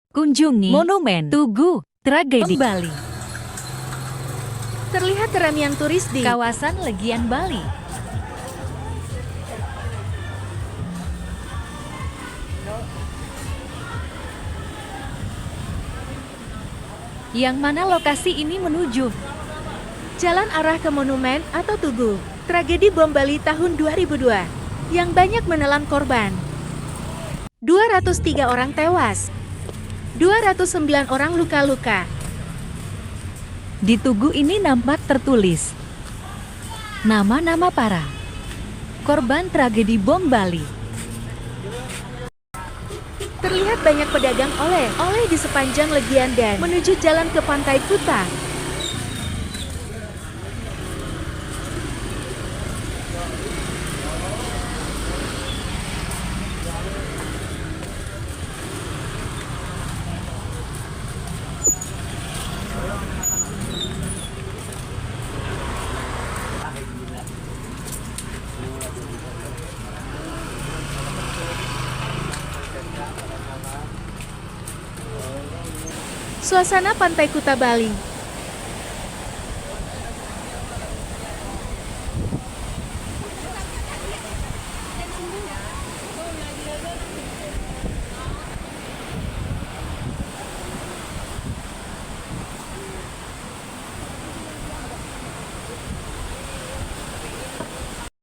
Kunjungi Monumen Tugu Tragedi Bali. Terlihat keramaian turis di Kawasan Legian Bali. Yang mana lokasi ini menuju? jalan arah ke monumen atau tugu tragedi bom Bali tahun 2002 yang banyak menelan korban. 203 orang tewas, 209 orang luka-luka. Di tugu ini nampak tertulis nama-nama para korban tragedi bom Bali. Terlihat banyak pedagang oleh-oleh di sepanjang Legian dan menuju jalan ke Pantai Kuta. Suasana Pantai Kuta Bali